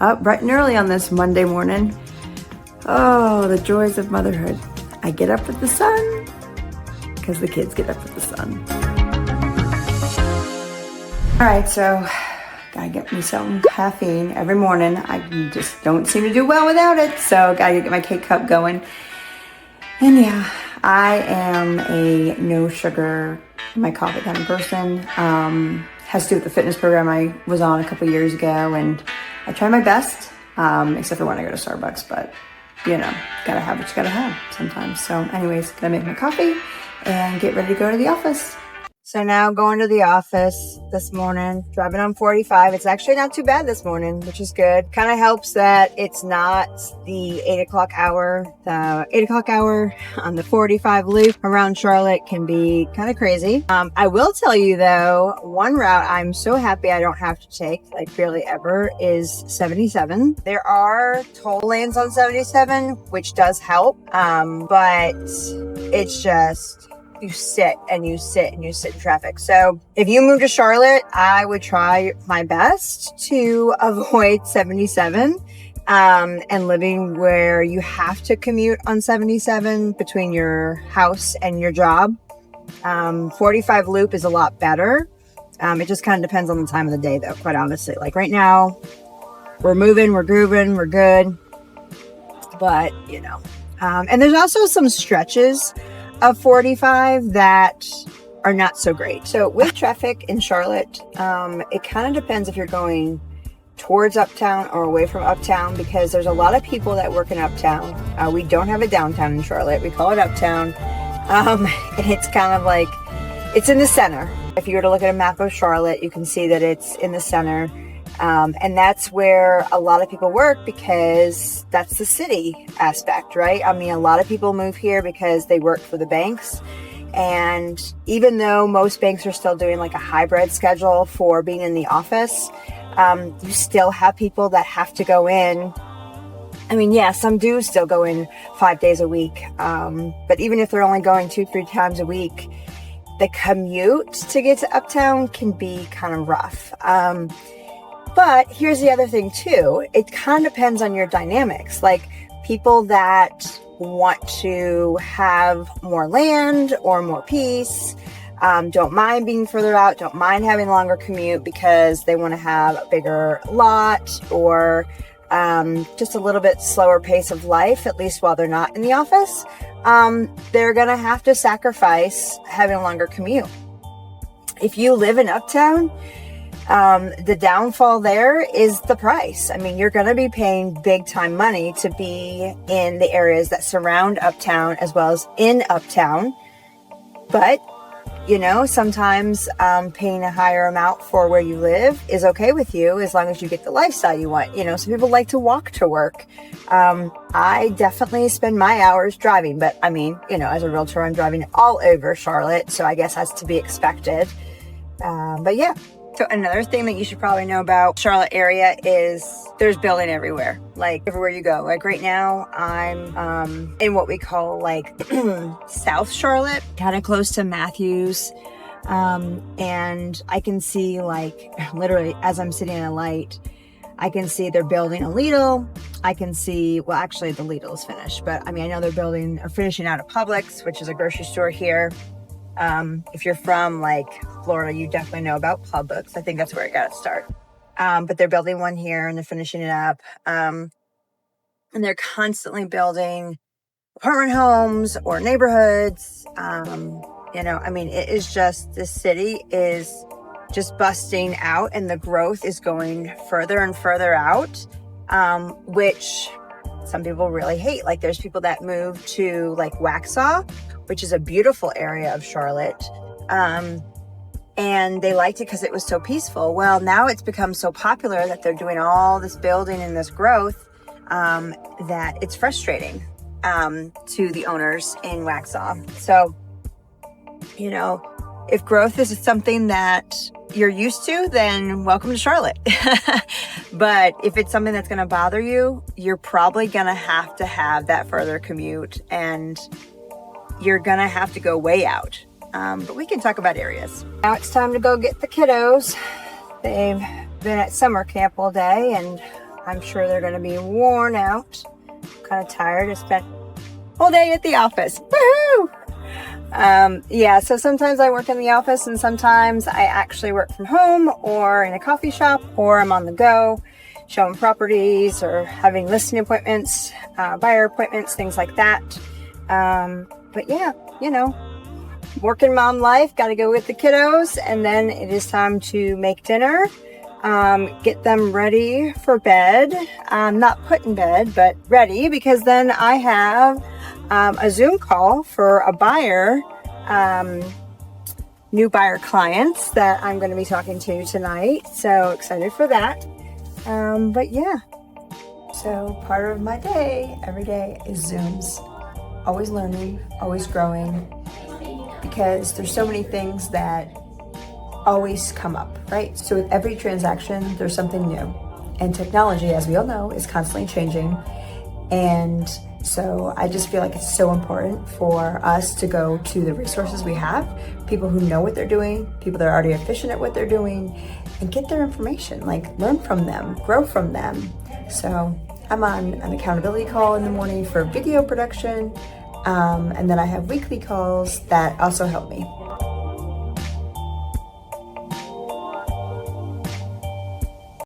Up bright and early on this Monday morning. Oh, the joys of motherhood. I get up with the sun because the kids get up with the sun. All right, so gotta get me some caffeine every morning. I just don't seem to do well without it, so gotta get my K-cup going. And yeah, I am a no sugar in my coffee kind of person. Has to do with the fitness program I was on a couple years ago, and I try my best, except for when I go to Starbucks, but you know, gotta have what you gotta have sometimes. So anyways, gonna make my coffee and get ready to go to the office. So now going to the office this morning, driving on 45. It's actually not too bad this morning, which is good. Kind of helps that it's not the 8 o'clock hour. The 8 o'clock hour on the 45 loop around Charlotte can be kind of crazy. I will tell you though, one route I'm so happy I don't have to take, like barely ever, is 77. There are toll lanes on 77, which does help, but it's just... you sit in traffic. So if you move to Charlotte, I would try my best to avoid 77 and living where you have to commute on 77 between your house and your job. 45 loop is a lot better. It just kind of depends on the time of the day though, quite honestly. Like right now, we're moving, we're grooving, we're good. But, you know, and there's also some stretches of 45 that are not so great. So with traffic in Charlotte, it kind of depends if you're going towards uptown or away from uptown, because there's a lot of people that work in uptown. We don't have a downtown in Charlotte. We call it uptown. And it's kind of like, it's in the center. If you were to look at a map of Charlotte, you can see that it's in the center. And that's where a lot of people work because that's the city aspect, right? I mean, a lot of people move here because they work for the banks. And even though most banks are still doing like a hybrid schedule for being in the office, you still have people that have to go in. I mean, yeah, some do still go in 5 days a week. But even if they're only going 2-3 times a week, the commute to get to uptown can be kind of rough. But here's the other thing too. It kind of depends on your dynamics. Like people that want to have more land or more peace, don't mind being further out, don't mind having a longer commute because they want to have a bigger lot or just a little bit slower pace of life, at least while they're not in the office. They're going to have to sacrifice having a longer commute. If you live in uptown, the downfall there is the price. I mean, you're going to be paying big time money to be in the areas that surround uptown as well as in uptown. But, you know, sometimes paying a higher amount for where you live is okay with you as long as you get the lifestyle you want. You know, some people like to walk to work. I definitely spend my hours driving, but I mean, you know, as a realtor, I'm driving all over Charlotte. So I guess that's to be expected. But yeah. So another thing that you should probably know about Charlotte area is there's building everywhere, like everywhere you go. Like right now I'm in what we call like South Charlotte, kind of close to Matthews. And I can see like literally as I'm sitting in a light, I can see they're building a Lidl. I can see, well, actually the Lidl is finished, but I mean, I know they're building or finishing out a Publix, which is a grocery store here. If you're from like Florida, you definitely know about Publix. I think that's where it got to start. But they're building one here and they're finishing it up. And they're constantly building apartment homes or neighborhoods. You know, I mean, it is just, this city is just busting out and the growth is going further and further out, which some people really hate. Like there's people that move to like Waxhaw, which is a beautiful area of Charlotte. And they liked it because it was so peaceful. Well, now it's become so popular that they're doing all this building and this growth, that it's frustrating, to the owners in Waxhaw. So, you know, if growth is something that you're used to, then welcome to Charlotte. But if it's something that's going to bother you, you're probably going to have that further commute and you're going to have to go way out. But we can talk about areas. Now it's time to go get the kiddos. They've been at summer camp all day and I'm sure they're going to be worn out. Kind of tired. I spent all day at the office. Woohoo! Yeah, so sometimes I work in the office and sometimes I actually work from home or in a coffee shop, or I'm on the go showing properties or having listing appointments, buyer appointments, things like that. But yeah, you know, working mom life, got to go with the kiddos, and then it is time to make dinner, get them ready for bed. Not put in bed, but ready, because then I have a Zoom call for a buyer, new buyer clients that I'm going to be talking to tonight. So excited for that. But yeah, so part of my day, every day, is Zooms. Always learning, always growing, because there's so many things that always come up, right? So with every transaction, there's something new. And technology, as we all know, is constantly changing. And so I just feel like it's so important for us to go to the resources we have, people who know what they're doing, people that are already efficient at what they're doing, and get their information, like learn from them, grow from them. So I'm on an accountability call in the morning for video production, and then I have weekly calls that also help me.